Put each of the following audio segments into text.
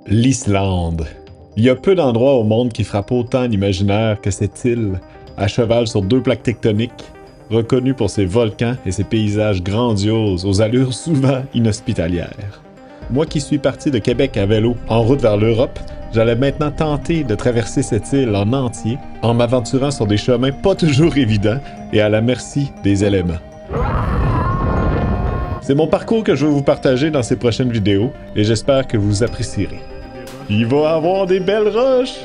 L'Islande. Il y a peu d'endroits au monde qui frappent autant l'imaginaire que cette île, à cheval sur deux plaques tectoniques, reconnue pour ses volcans et ses paysages grandioses aux allures souvent inhospitalières. Moi qui suis parti de Québec à vélo en route vers l'Europe, j'allais maintenant tenter de traverser cette île en entier en m'aventurant sur des chemins pas toujours évidents et à la merci des éléments. C'est mon parcours que je vais vous partager dans ces prochaines vidéos et j'espère que vous apprécierez. Il va y avoir des belles roches!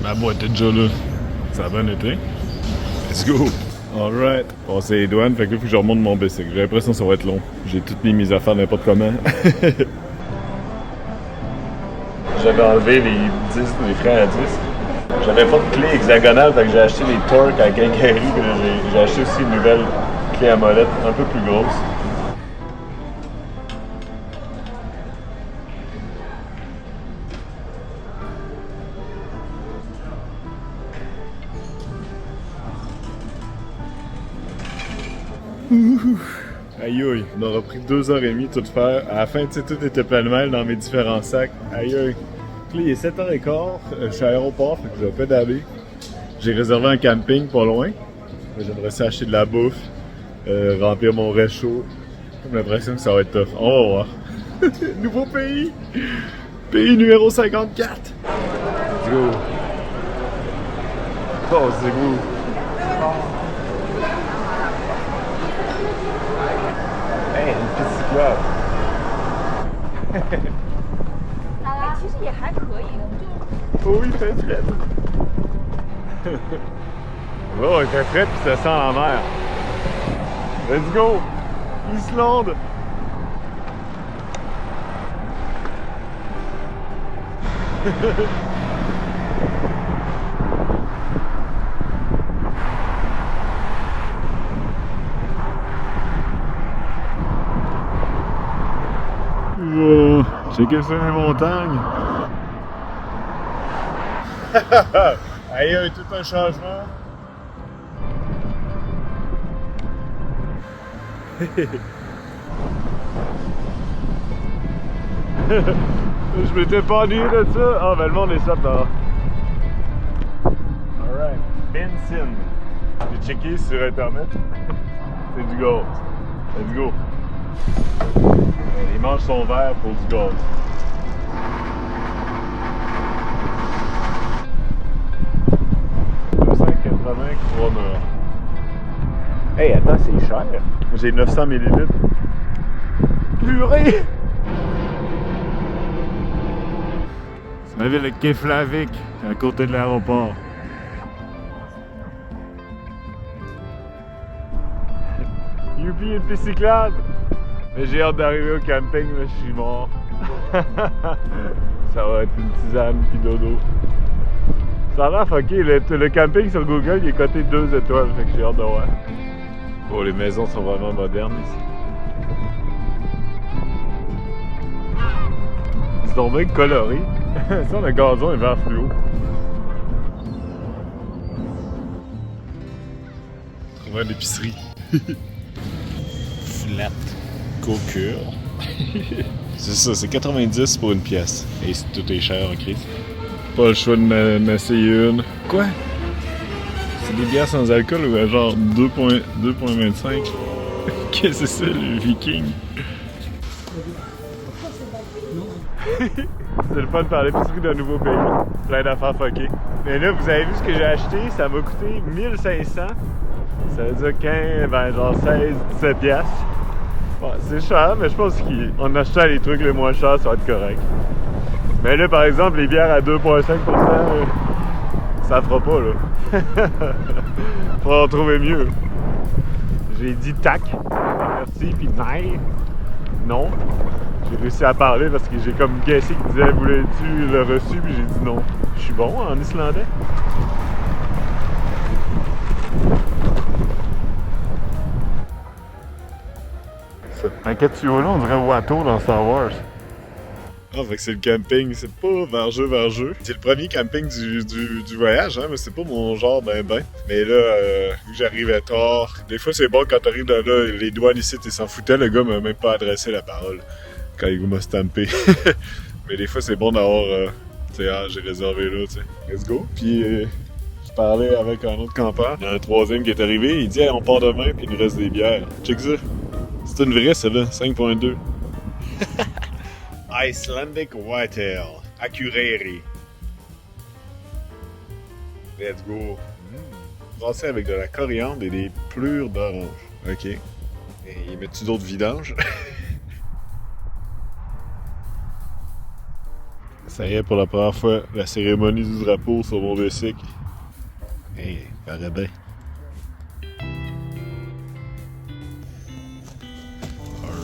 Ma boîte est déjà là. Ça a bien été. Let's go! Alright. Bon, c'est les douanes, fait que là, faut que je remonte mon bicycle. J'ai l'impression que ça va être long. J'ai toutes mis mes affaires n'importe comment. J'avais enlevé les 10, les freins à 10. J'avais pas de clé hexagonale, fait que j'ai acheté des Torx à Quincaillerie. J'ai acheté aussi une nouvelle clé à molette, un peu plus grosse. Aïe aïe, on aura pris 2h30 tout faire. À la fin, tu sais, tout était pêle-mêle dans mes différents sacs. Aïe aïe. Là, il est 7h15, je suis à l'aéroport, fait que je vais pédaler. J'ai réservé un camping pas loin. J'aimerais ça acheter de la bouffe, remplir mon réchaud. J'ai l'impression que ça va être tough. On va voir. Nouveau pays! Pays numéro 54! Let's go! Oh, c'est beau! Hey, une piste cyclable! 其实也还可以，就 Oh oui, il fait frais! Oh, il fait frais puis ça sent la mer! Let's go! Islande! Checker ça les montagnes. Aïe, aïe, tout un changement. Je m'étais pas ennuyé de ça. Ah, ben le monde est ça là. Alright. Benzine. J'ai checké sur internet. C'est du gaz. Let's go. Les manches sont vertes pour du gaz. « 280 km/h. Hey, attends, c'est cher. J'ai 900 ml. Purée! C'est ma ville de Keflavik, à côté de l'aéroport. Youpi, une piste cyclable! Mais j'ai hâte d'arriver au camping, là, je suis mort. Ça va être une tisane pis dodo. Ça a l'air fucké, le camping sur Google il est coté 2 étoiles, fait que j'ai hâte de voir. Oh, les maisons sont vraiment modernes ici. C'est donc bien coloré. Ça, le gazon est vert fluo. Trouver une épicerie. Flat. Cocure. C'est ça, c'est 90 pour une pièce. Et tout est cher en crise. Pas le choix de m'essayer une. Quoi? C'est des bières sans alcool ou genre 2.25? Qu'est-ce que c'est ça, le viking? C'est le fun de faire l'épicerie d'un nouveau pays. Plein d'affaires fuckées. Mais là, vous avez vu ce que j'ai acheté? Ça m'a coûté 1500. Ça veut dire 15, ben genre 16, 17 piastres. Bon, c'est cher, mais je pense qu'en achetant les trucs les moins chers, ça va être correct. Mais là, par exemple, les bières à 2,5%, ça fera pas, là. Faudra en trouver mieux. J'ai dit tac, merci, puis naï. Non. J'ai réussi à parler parce que j'ai comme guessé qu'il disait voulais-tu le reçu, puis j'ai dit non. Je suis bon en islandais. Un Katsuola, on dirait Watto dans Star Wars. Ah, fait que c'est le camping, c'est pas vergeux. C'est le premier camping du voyage, hein, mais c'est pas mon genre ben. Mais là, vu que j'arrivais tard, des fois c'est bon quand t'arrives de là, les douanes ici, t'es s'en foutais, le gars m'a même pas adressé la parole quand il m'a stampé. Mais des fois c'est bon d'avoir, tu sais, j'ai réservé là, tu sais. Let's go. Puis je parlais avec un autre campeur, il y en a un troisième qui est arrivé, il dit hey, on part demain, puis il nous reste des bières. Check ça. C'est une vraie, celle-là, 5.2. Icelandic Whitetail, Akureyri. Let's go. Brassé avec de la coriandre et des plures d'orange. Ok. Et mets-tu d'autres vidanges? Ça y est pour la première fois, la cérémonie du drapeau sur mon bicycle. Hey, paraît bien.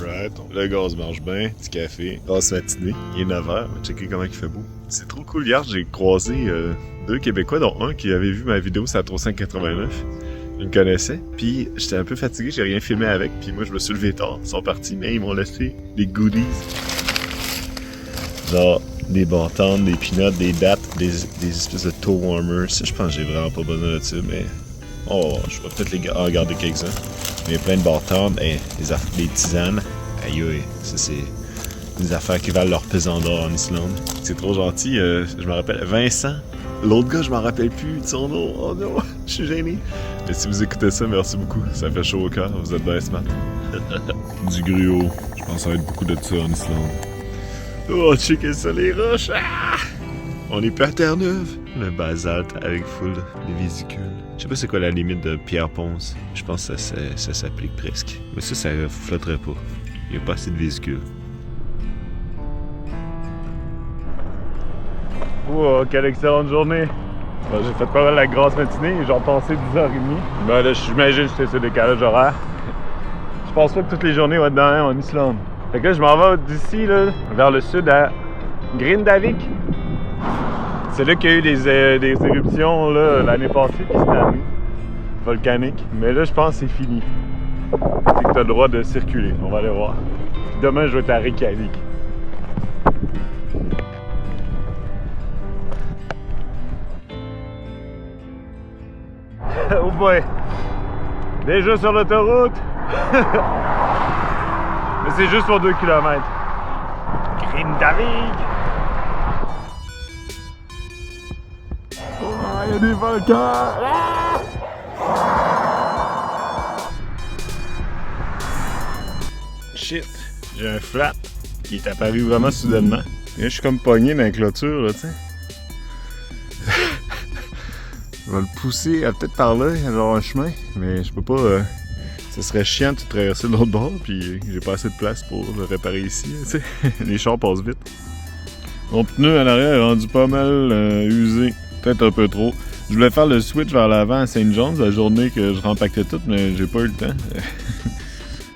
Alright, le gaz marche bien, petit café, grasse matinée, il est 9h, mais checker comment il fait beau. C'est trop cool, hier j'ai croisé 2 Québécois, dont un qui avait vu ma vidéo sur la 389. Ils me connaissaient, puis j'étais un peu fatigué, j'ai rien filmé avec, puis moi je me suis levé tard, ils sont partis, mais ils m'ont laissé des goodies. Genre des bâtons, des peanuts, des dattes, des espèces de toe warmers. Ça, je pense que j'ai vraiment pas besoin de ça, mais oh, je vais peut-être les garder quelques-uns. Mais il y a plein de bâtons, et des tisanes. Aïe aïe, ça c'est des affaires qui valent leur pesant d'or en Islande. C'est trop gentil, je me rappelle, Vincent. L'autre gars, je m'en rappelle plus de son nom. Oh non, je suis gêné. Mais si vous écoutez ça, merci beaucoup. Ça fait chaud au cœur, vous êtes bien smart. Du gruau. Je pense que ça va être beaucoup de ça en Islande. Oh, checkez ça, les roches! Ah! On est plus à Terre-Neuve. Le basalte avec full de vésicules. Je sais pas c'est quoi la limite de Pierre-Ponce. Je pense que ça s'applique presque. Mais ça flotterait pas. Il n'y a pas assez de vésicules. Oh, quelle excellente journée! Ben, j'ai fait pas mal la grasse matinée, j'ai repensé 10h30. Ben là, j'imagine que c'est ce décalage horaire. Je pense pas que toutes les journées vont être dans en Islande. Fait que là, je m'en vais d'ici, là, vers le sud à Grindavik. C'est là qu'il y a eu des éruptions l'année passée, puis cette année, volcaniques. Mais là, je pense que c'est fini. C'est que tu as le droit de circuler. On va aller voir. Puis demain, je vais être à Reykjavik. Oh boy! Déjà sur l'autoroute! Mais c'est juste pour 2 km. Grindavik! Oh, il y a des volcans! Ah! Shit! J'ai un flat qui est apparu vraiment soudainement. Et là, je suis comme pogné dans la clôture, là, tu sais. Je vais le pousser peut-être par là, il y a genre un chemin, mais je peux pas. Ce serait chiant de traverser de l'autre bord, puis j'ai pas assez de place pour le réparer ici, tu sais. Les chars passent vite. Mon pneu à l'arrière est rendu pas mal usé, peut-être un peu trop. Je voulais faire le switch vers l'avant à St. John's la journée que je rempactais tout, mais j'ai pas eu le temps.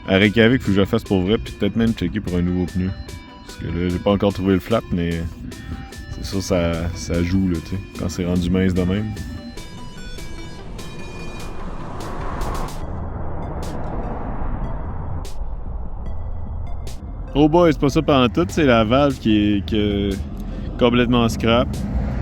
À Reykjavik, il faut que je le fasse pour vrai, puis peut-être même checker pour un nouveau pneu. Parce que là, j'ai pas encore trouvé le flat, mais c'est sûr ça joue, là, tu sais, quand c'est rendu mince de même. Oh boy, c'est pas ça pendant tout, c'est la valve qui est complètement scrap,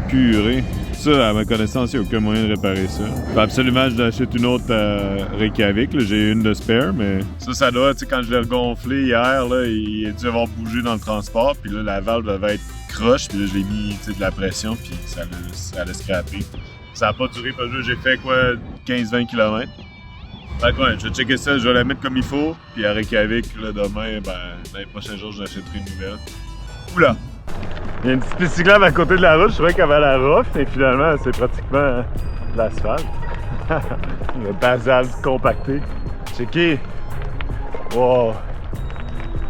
purée. Ça, à ma connaissance, il n'y a aucun moyen de réparer ça. Faut absolument, je l'achète une autre à Reykjavik, j'ai une de spare, mais ça doit, tu sais, quand je l'ai regonflé hier, là, il a dû avoir bougé dans le transport, puis là, la valve devait être croche, puis là, je l'ai mis, tu sais, de la pression, puis ça l'a scrappé. Ça n'a pas duré, parce que j'ai fait quoi, 15-20 km. Fait que ouais, je vais checker ça, je vais la mettre comme il faut, puis à Reykjavik, là, demain, dans les prochains jours, j'achèterai une nouvelle. Oula! Il y a une petite piste cyclable à côté de la route, je trouvais qu'elle avait la rough, mais finalement, c'est pratiquement de l'asphalte. Le basalte compacté. Checké! Wow!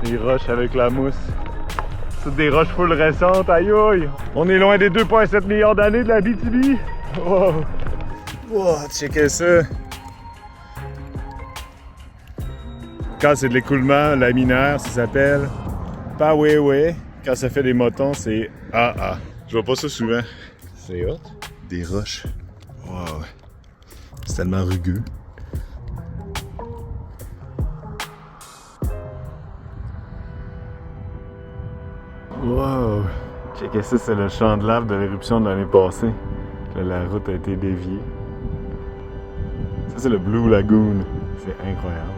Des roches avec la mousse. C'est des roches full récentes, aïe aïe! On est loin des 2,7 milliards d'années de la BTB! Wow! Wow, checkez ça! Quand c'est de l'écoulement laminaire, ça s'appelle Pawewe. Quand ça fait des motons, c'est AA. Je vois pas ça souvent. C'est hot. Des roches. Wow. C'est tellement rugueux. Wow! Checkez ça, c'est le champ de lave de l'éruption de l'année passée. Là, la route a été déviée. Ça, c'est le Blue Lagoon. C'est incroyable.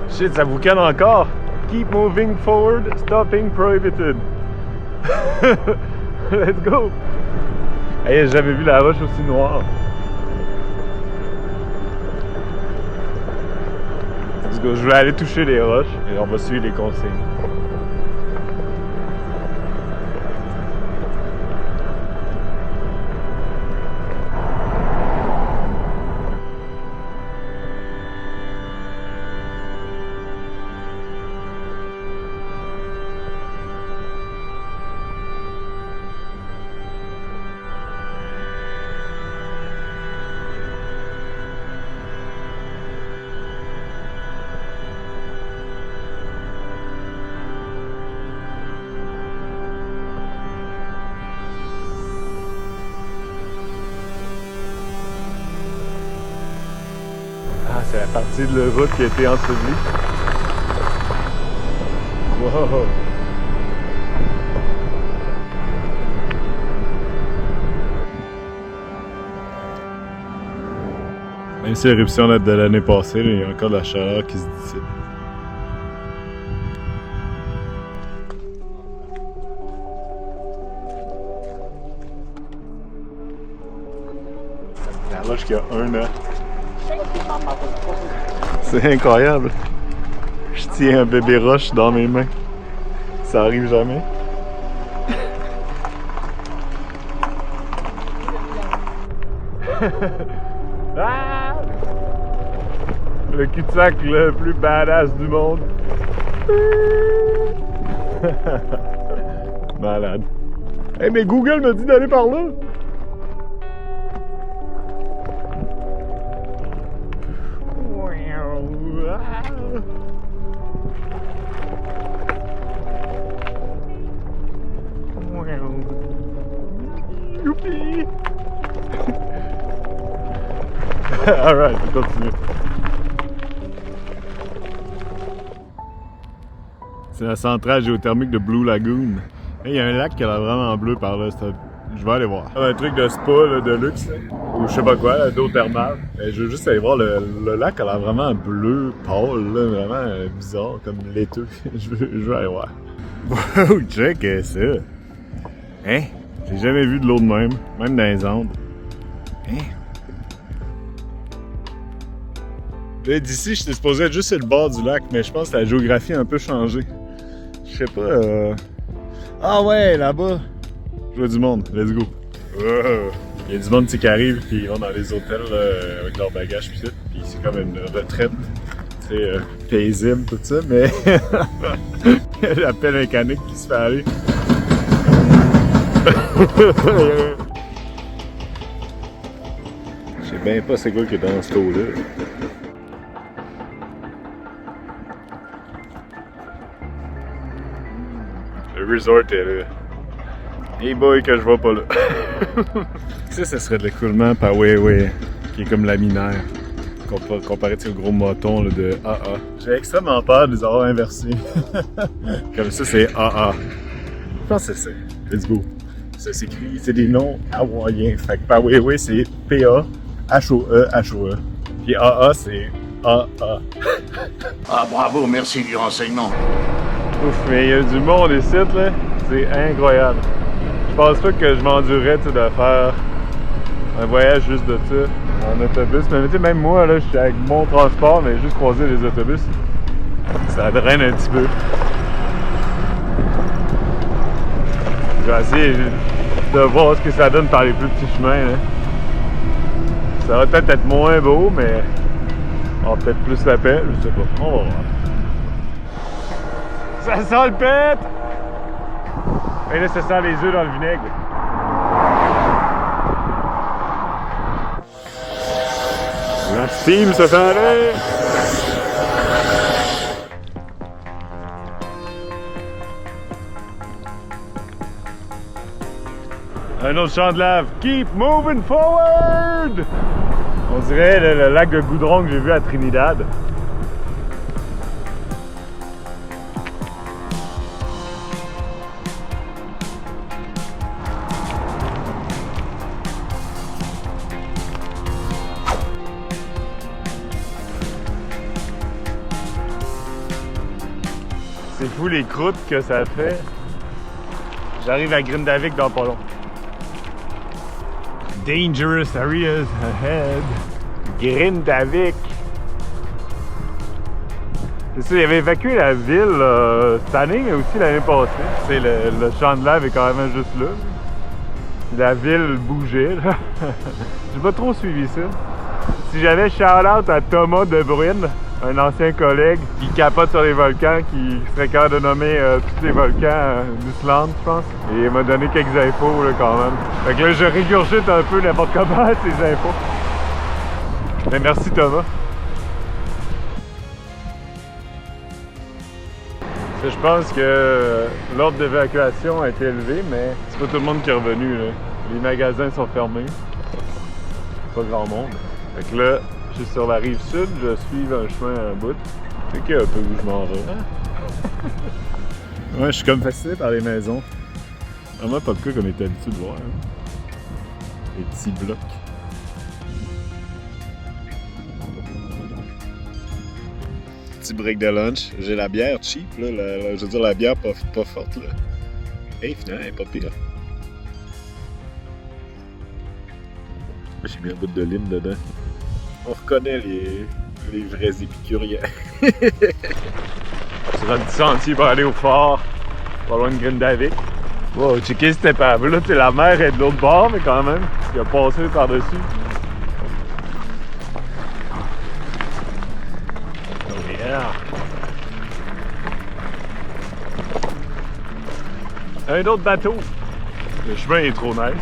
Shit, ça boucane encore! Keep moving forward, stopping prohibited. Let's go! Hey, j'ai jamais vu la roche aussi noire. Let's go, je vais aller toucher les roches et on va suivre les consignes. Ah, c'est la partie de la route qui a été ensevelie. Wow! Même si l'éruption date de l'année passée, là, il y a encore de la chaleur qui se dissipe. La roche qui a 1 an. C'est incroyable. Je tiens un bébé roche dans mes mains. Ça arrive jamais. Ah! Le cul-de-sac le plus badass du monde. Malade. Hey, mais Google m'a dit d'aller par là. Youpi! Alright, on continue. C'est la centrale géothermique de Blue Lagoon. Il y a un lac qui a l'air vraiment bleu par là. Je vais aller voir. Un truc de spa là, de luxe, là, ou je sais pas quoi, d'eau thermale. Je veux juste aller voir le lac a l'air vraiment bleu, pâle, là, vraiment bizarre, comme laiteux. je veux aller voir. Wow, check ça! Hein? J'ai jamais vu de l'eau de même dans les Andes. Hein? Là, d'ici, j'étais supposé être juste sur le bord du lac, mais je pense que la géographie a un peu changé. Je sais pas. Ah ouais, là-bas! Je vois du monde, let's go! Wow. Il y a du monde qui arrive puis ils vont dans les hôtels là, avec leur bagage pis tout. Puis c'est comme une retraite. C'est paisible tout ça, mais il y a la pelle mécanique qui se fait aller. Je sais bien pas c'est quoi qui est dans ce eau-là. Le resort est là. Hey boy que je vois pas là. Ça serait de l'écoulement par Weiwei, qui est comme laminaire. Comparé au gros moton là, de AA. J'ai extrêmement peur de les avoir inversés. Comme ça, c'est AA. Je pense que c'est ça. Let's go. Ça s'écrit, c'est des noms hawaïens. Fait que par Weiwei, c'est P-A-H-O-E, H-O-E. Puis AA, c'est AA. Ah bravo, merci du renseignement. Ouf, mais il y a du monde ici, là. C'est incroyable. Je pense pas que je m'endurais de faire un voyage juste de ça en autobus. Mais tu sais, même moi, là, je suis avec mon transport, mais juste croiser les autobus, ça draine un petit peu. Je vais essayer de voir ce que ça donne par les plus petits chemins. Là. Ça va peut-être être moins beau, mais on va peut-être plus la paix, je sais pas. On va voir. Ça sent le pète! Et là, ça sent les œufs dans le vinaigre. La steam se fait aller! Un autre champ de lave. Keep moving forward! On dirait le lac de goudron que j'ai vu à Trinidad. C'est fou les croûtes que ça fait. J'arrive à Grindavik dans pas long. Dangerous areas ahead. Grindavik. C'est ça, il avait évacué la ville cette année, mais aussi l'année passée. C'est le champ de lave est quand même juste là. La ville bougeait, là. J'ai pas trop suivi ça. Si j'avais shout-out à Thomas De Bruyne, un ancien collègue qui capote sur les volcans, qui serait capable de nommer tous les volcans d'Islande, je pense. Et il m'a donné quelques infos, là, quand même. Fait que là, je régurgite un peu n'importe comment ces infos. Mais merci, Thomas. Je pense que l'ordre d'évacuation a été élevé, mais c'est pas tout le monde qui est revenu, là. Les magasins sont fermés. Pas grand monde. Fait que là, je suis sur la rive sud, je suis un chemin à un bout. C'est qu'il y a un peu où je m'en vais. Ouais, je suis comme fasciné par les maisons. Vraiment pas de cas qu'on était habitué de voir. Hein. Les petits blocs. Petit break de lunch. J'ai la bière cheap, là, je veux dire la bière pas forte. Là. Hey, finalement, elle est pas pire. J'ai mis un bout de lime dedans. On reconnaît les vrais épicuriens. Sur un petit sentier pour aller au fort, pas loin de Grindavik. Wow, checker cette épave. Là, la mer est de l'autre bord, mais quand même, il a passé par-dessus. Un autre bateau. Le chemin est trop nice.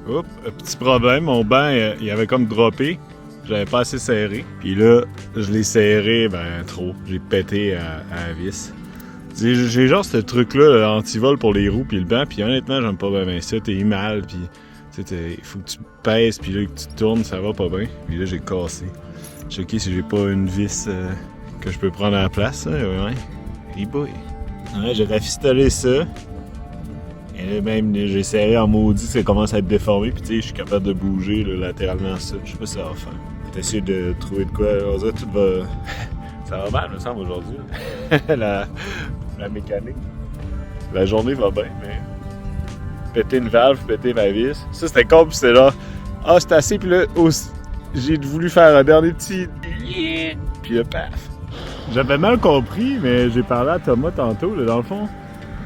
Oups, un petit problème. Mon banc, il avait comme droppé. J'avais pas assez serré. Puis là, je l'ai serré, trop. J'ai pété à la vis. J'ai genre ce truc-là, anti-vol pour les roues puis le banc, puis honnêtement, j'aime pas bien ça. T'es mal, puis il faut que tu pèses, puis là, que tu tournes, ça va pas bien. Puis là, j'ai cassé. Je sais si j'ai pas une vis que je peux prendre à la place. Ouais. Hey boy. Ouais, j'ai rafistolé ça. Et là, même, j'ai serré en maudit, ça commence à être déformé, puis je suis capable de bouger là, latéralement ça. Je sais pas si ça va faire. J'ai essayé de trouver de quoi. On dirait tout va... Ça va mal, me semble, aujourd'hui. la mécanique. La journée va bien, mais... Péter une valve, péter ma vis. Ça, c'était con, puis c'était là... Ah, c'est assez, puis là, j'ai voulu faire un dernier petit... Puis là, paf! J'avais mal compris, mais j'ai parlé à Thomas tantôt, là, dans le fond.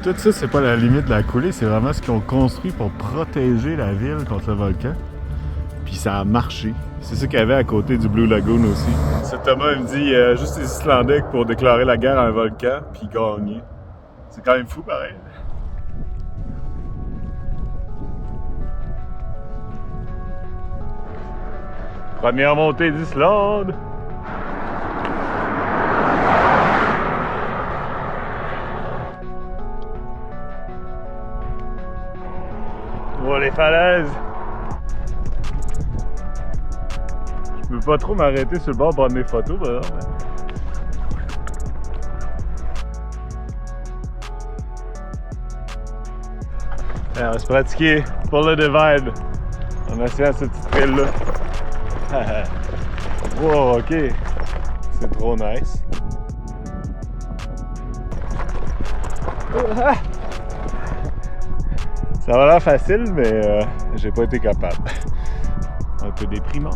Tout ça, c'est pas la limite de la coulée, c'est vraiment ce qu'ils ont construit pour protéger la ville contre le volcan. Puis ça a marché. C'est ça qu'il y avait à côté du Blue Lagoon aussi. Ce Thomas, il me dit juste les Islandais pour déclarer la guerre à un volcan, puis gagner. C'est quand même fou, pareil. Première montée d'Islande. Oh, les falaises! Je peux pas trop m'arrêter sur le bord pour prendre des photos, par exemple. Alors, on va se pratiquer pour le divide en essayant cette petite île-là. Wow, ok! C'est trop nice. Ça va l'air facile, mais j'ai pas été capable. Un peu déprimant.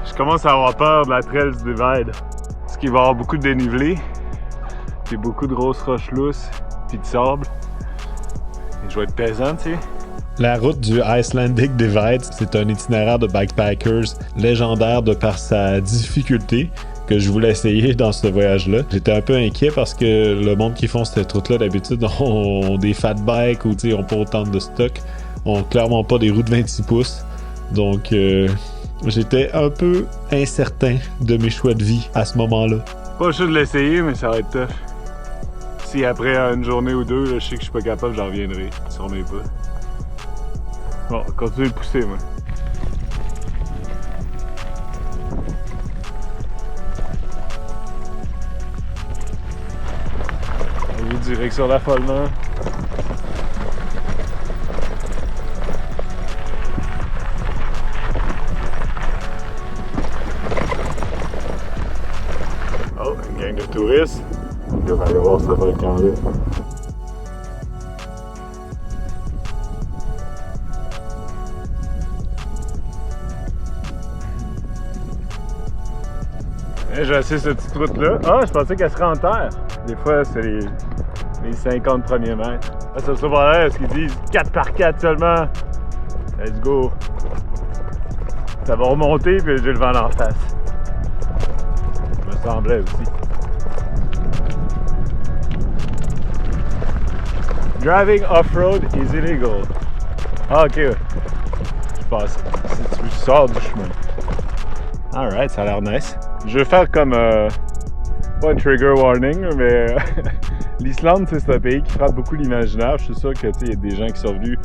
Je commence à avoir peur de la trail du divide. Parce qu'il va y avoir beaucoup de dénivelé, puis beaucoup de grosses roches lousses, puis de sable. Et je vais être pesant, tu sais. La route du Icelandic Divide, c'est un itinéraire de backpackers légendaire de par sa difficulté que je voulais essayer dans ce voyage-là. J'étais un peu inquiet parce que le monde qui font cette route-là, d'habitude, ont des fat bikes ou ont pas autant de stock, ont clairement pas des roues de 26 pouces. Donc, j'étais un peu incertain de mes choix de vie à ce moment-là. Pas le choix de l'essayer, mais ça va être tough. Si après une journée ou deux, là, je sais que je suis pas capable, j'en reviendrai sur mes pas. Bon, continuez de pousser, moi. direction l'affolement. Oh, une gang de touristes. On va aller voir ce volcan-là. J'ai essayé cette petite route-là. Ah, je pensais qu'elle serait en terre. Des fois, c'est les 50 premiers mètres. Ah, ça se trouve en l'air, parce qu'ils disent 4x4 seulement. Let's go. Ça va remonter, puis j'ai le vent en face. Ça me semblait aussi. Driving off-road is illegal. Ah, ok. Je passe. Si tu sors du chemin. Alright, ça a l'air nice. Je vais faire comme, pas un trigger warning, mais l'Islande, c'est un pays qui frappe beaucoup l'imaginaire. Je suis sûr que, il y a des gens qui sont venus,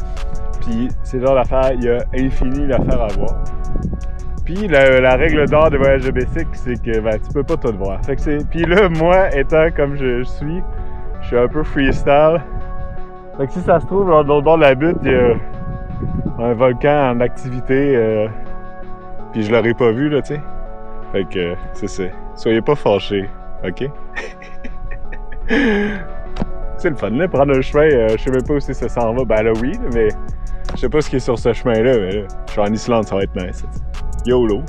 puis c'est genre d'affaires, il y a infini d'affaires à voir. Puis la règle d'or des voyages de bicycle, c'est que tu peux pas tout voir. Fait que c'est... Puis là, moi, étant comme je suis un peu freestyle. Fait que si ça se trouve, de l'autre bord de la butte, il y a un volcan en activité, puis je l'aurais pas vu, là, tu sais. Fait que, c'est ça. Soyez pas fâchés, ok? C'est le fun, là, prendre un chemin, je sais même pas où ça s'en va. Ben là, oui, mais je sais pas ce qui est sur ce chemin-là, mais là, je suis en Islande, ça va être nice. YOLO!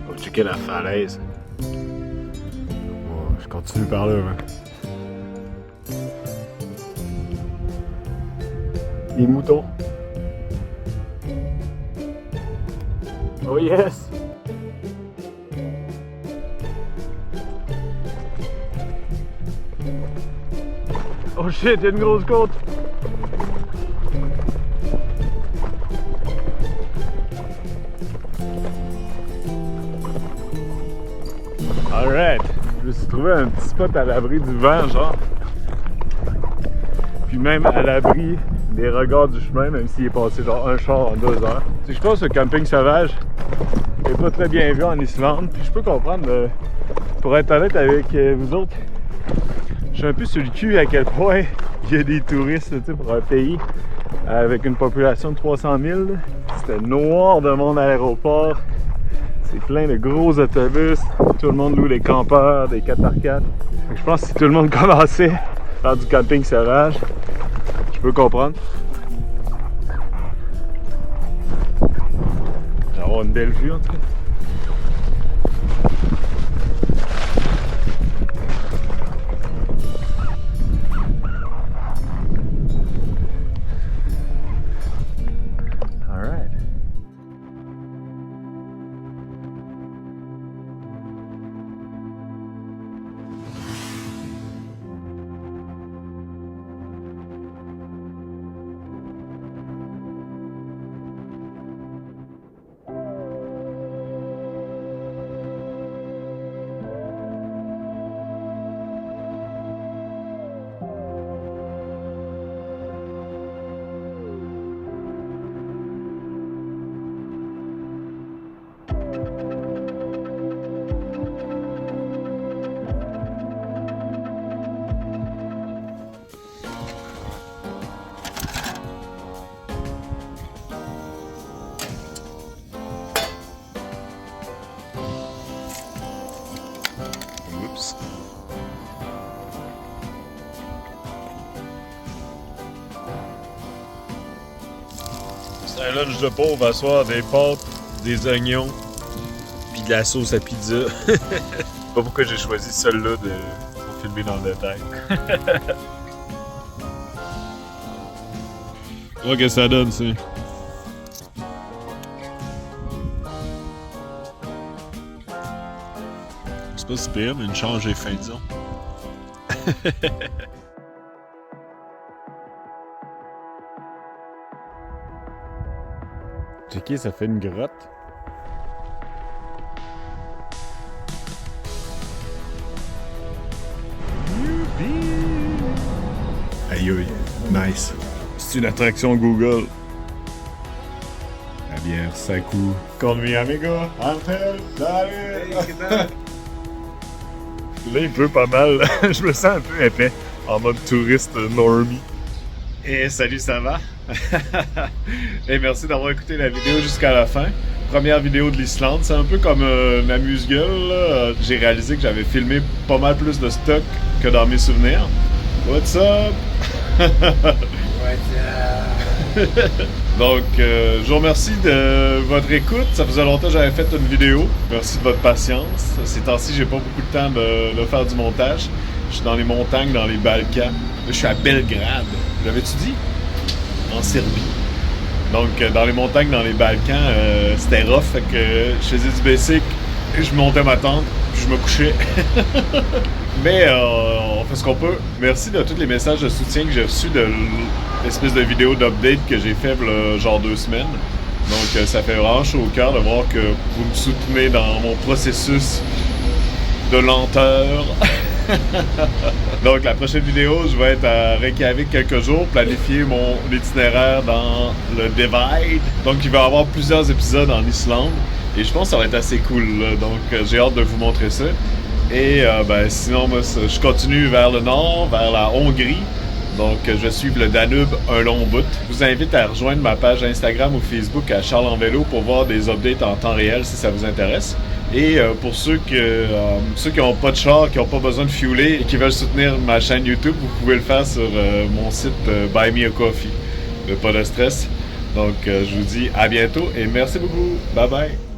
On va checker la falaise. Je continue par là, hein. Les moutons. Oh yes! Oh shit, il y a une grosse côte! Alright! Je me suis trouvé un petit spot à l'abri du vent, genre. Puis même à l'abri des regards du chemin, même s'il est passé genre un char en 2 heures. Je pense que le camping sauvage est pas très bien vu en Islande. Puis je peux comprendre, pour être honnête avec vous autres, je suis un peu sur le cul à quel point il y a des touristes pour un pays avec une population de 300 000. C'était noir de monde à l'aéroport. C'est plein de gros autobus. Tout le monde loue des campeurs, des 4x4. Je pense que si tout le monde commençait à faire du camping sauvage, je peux comprendre. Je vais avoir une belle vue en tout cas. C'est un lunch de pauvre à soir, des pâtes, des oignons, puis de la sauce à pizza. Je sais pas pourquoi j'ai choisi celle-là pour filmer dans le détail. Qu'est-ce que ça donne, ça? C'est pas si pire, mais une change est fin, disons. Checker, ça fait une grotte. Youpi! Aïe aïe, nice. C'est une attraction Google. La bière Saku. Con mi amigo, Angel, salut! Là, il pleut pas mal. Je me sens un peu épais, en mode touriste normie. Et salut, ça va? Et merci d'avoir écouté la vidéo jusqu'à la fin. Première vidéo de l'Islande, c'est un peu comme un amuse-gueule. J'ai réalisé que j'avais filmé pas mal plus de stock que dans mes souvenirs. What's up? Donc, je vous remercie de votre écoute. Ça faisait longtemps que j'avais fait une vidéo. Merci de votre patience. Ces temps-ci, j'ai pas beaucoup de temps de faire du montage. Je suis dans les montagnes, dans les Balkans. Là, je suis à Belgrade. L'avais-tu dit? En Serbie. Donc, dans les montagnes, dans les Balkans, c'était rough. Fait que je faisais du basic, je montais ma tente, puis je me couchais. Mais on fait ce qu'on peut. Merci de tous les messages de soutien que j'ai reçus de l'espèce de vidéo d'update que j'ai fait genre 2 semaines. Donc, ça fait vraiment chaud au cœur de voir que vous me soutenez dans mon processus de lenteur. Donc, la prochaine vidéo, je vais être à Reykjavik quelques jours, planifier mon itinéraire dans le Divide. Donc, il va y avoir plusieurs épisodes en Islande et je pense que ça va être assez cool. Là. Donc, j'ai hâte de vous montrer ça. Et sinon, moi, je continue vers le nord, vers la Hongrie. Donc, je vais suivre le Danube un long bout. Je vous invite à rejoindre ma page Instagram ou Facebook à Charles en vélo pour voir des updates en temps réel si ça vous intéresse. Et pour ceux qui n'ont pas de char, qui n'ont pas besoin de fueler et qui veulent soutenir ma chaîne YouTube, vous pouvez le faire sur mon site Buy Me a Coffee. Pas de stress. Donc, je vous dis à bientôt et merci beaucoup. Bye bye.